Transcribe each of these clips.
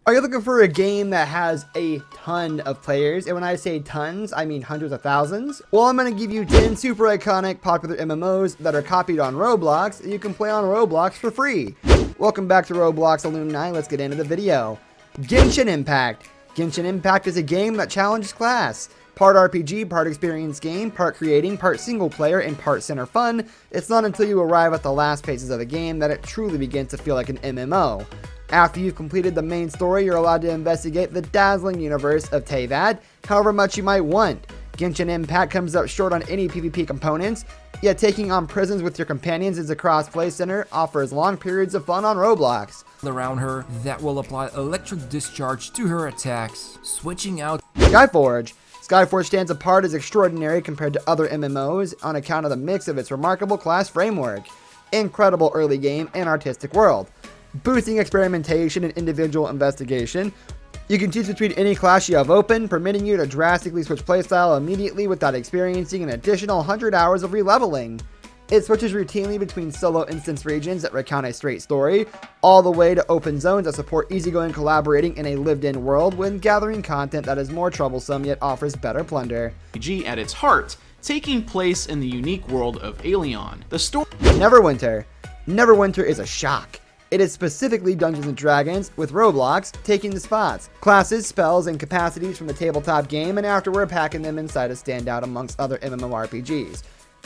Are you looking for a game that has a ton of players? And when I say tons, I mean hundreds of thousands. Well, I'm going to give you 10 super iconic popular MMOs that are copied on Roblox that you can play on Roblox for free. Welcome back to Roblox Alumni. Let's get into the video. Genshin Impact. Genshin Impact is a game that challenges class. Part RPG, part experience game, part creating, part single player, and part center fun. It's not until you arrive at the last phases of the game that it truly begins to feel like an MMO. After you've completed the main story, you're allowed to investigate the dazzling universe of Teyvat, however much you might want. Genshin Impact comes up short on any PvP components, yet taking on prisons with your companions as a cross-play center offers long periods of fun on Roblox. Around her that will apply electric discharge to her attacks, switching out. Skyforge. Skyforge stands apart as extraordinary compared to other MMOs on account of the mix of its remarkable class framework, incredible early game, and artistic world. Boosting experimentation and individual investigation. You can choose between any class you have open, permitting you to drastically switch playstyle immediately without experiencing an additional 100 hours of releveling. It switches routinely between solo instance regions that recount a straight story, all the way to open zones that support easygoing collaborating in a lived-in world when gathering content that is more troublesome yet offers better plunder. RPG at its heart, taking place in the unique world of Aelion. The story. Neverwinter. Neverwinter is a shock. It is specifically Dungeons & Dragons, with Roblox taking the spots. Classes, spells, and capacities from the tabletop game, and afterward packing them inside a standout amongst other MMORPGs.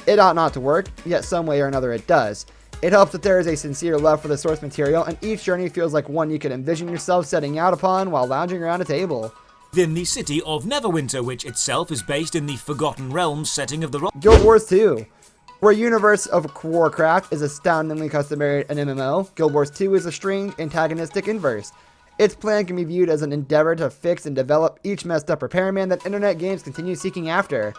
It ought not to work, yet some way or another it does. It helps that there is a sincere love for the source material, and each journey feels like one you can envision yourself setting out upon while lounging around a table. Within the city of Neverwinter, which itself is based in the Forgotten Realms setting of the Guild Wars 2. Where universe of Warcraft is astoundingly customary in MMO, Guild Wars 2 is a strange, antagonistic inverse. Its plan can be viewed as an endeavor to fix and develop each messed up repairman that internet games continue seeking after.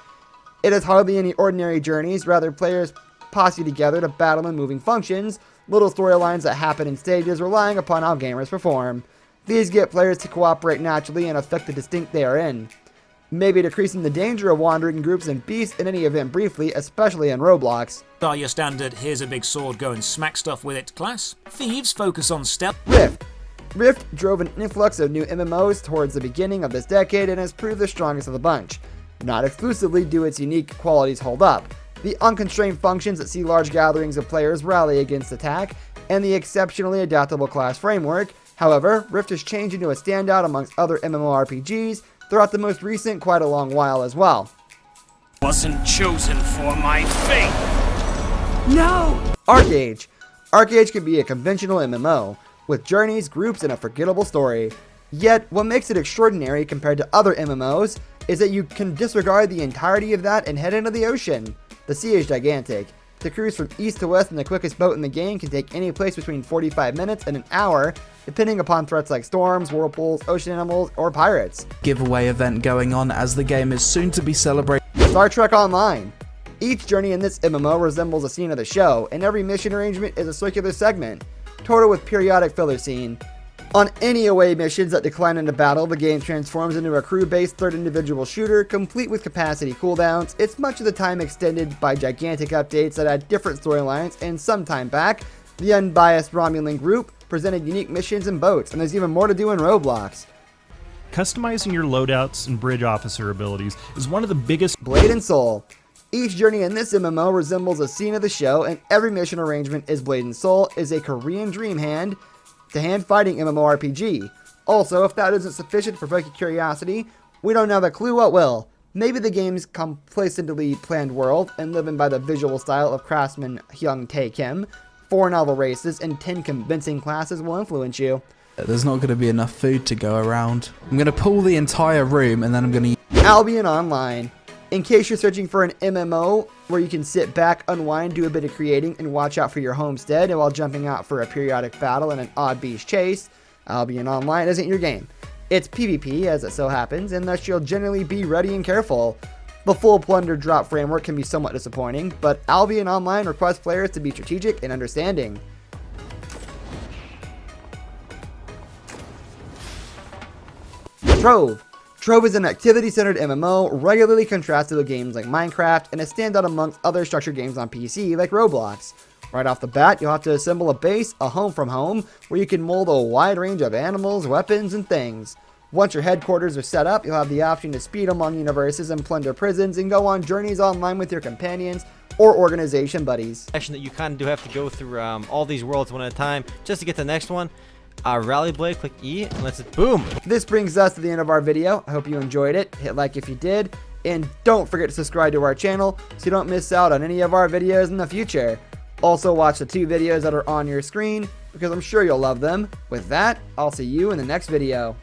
It is hardly any ordinary journeys, rather players posse together to battle in moving functions, little storylines that happen in stages relying upon how gamers perform. These get players to cooperate naturally and affect the distinct they are in. Maybe decreasing the danger of wandering groups and beasts in any event briefly, especially in Roblox. Are your standard, here's a big sword, go and smack stuff with it class. Thieves focus on stealth. Rift. Rift drove an influx of new MMOs towards the beginning of this decade and has proved the strongest of the bunch. Not exclusively do its unique qualities hold up. The unconstrained functions that see large gatherings of players rally against attack, and the exceptionally adaptable class framework. However, Rift has changed into a standout amongst other MMORPGs throughout the most recent quite a long while as well. Wasn't chosen for my fate. No! ArcAge. ArcAge can be a conventional MMO, with journeys, groups, and a forgettable story. Yet, what makes it extraordinary compared to other MMOs is that you can disregard the entirety of that and head into the ocean. The sea is gigantic. To cruise from east to west in the quickest boat in the game can take any place between 45 minutes and an hour, depending upon threats like storms, whirlpools, ocean animals, or pirates. Giveaway event going on as the game is soon to be celebrated. Star Trek Online. Each journey in this MMO resembles a scene of the show, and every mission arrangement is a circular segment, total with periodic filler scene. On any away missions that decline into battle, the game transforms into a crew-based third individual shooter, complete with capacity cooldowns. It's much of the time extended by gigantic updates that add different storylines, and some time back, the unbiased Romulan group presented unique missions and boats, and there's even more to do in Roblox. Customizing your loadouts and bridge officer abilities is one of the biggest. Blade and Soul. Each journey in this MMO resembles a scene of the show, and every mission arrangement is Blade and Soul is a Korean dream hand-to-hand fighting MMORPG. Also, if that isn't sufficient to provoke your curiosity, we don't have a clue what will. Maybe the game's complacently planned world, and living by the visual style of craftsman Hyung Tae Kim, 4 novel races, and 10 convincing classes will influence you. There's not going to be enough food to go around. I'm going to pull the entire room and then I'm going to... Albion Online. In case you're searching for an MMO where you can sit back, unwind, do a bit of creating, and watch out for your homestead while jumping out for a periodic battle in an odd beast chase, Albion Online isn't your game. It's PvP, as it so happens, and thus you'll generally be ready and careful. The full plunder drop framework can be somewhat disappointing, but Albion Online requires players to be strategic and understanding. Trove. Trove is an activity-centered MMO regularly contrasted with games like Minecraft and a standout amongst other structured games on PC like Roblox. Right off the bat, you'll have to assemble a base, a home from home, where you can mold a wide range of animals, weapons, and things. Once your headquarters are set up, you'll have the option to speed among universes and plunder prisons and go on journeys online with your companions or organization buddies. Action that you kind of do have to go through all these worlds one at a time just to get to the next one. Rally blade, click E, and let's boom. This brings us to the end of our video. I hope you enjoyed it. Hit like if you did, and don't forget to subscribe to our channel so you don't miss out on any of our videos in the future. Also watch the 2 videos that are on your screen because I'm sure you'll love them. With that, I'll see you in the next video.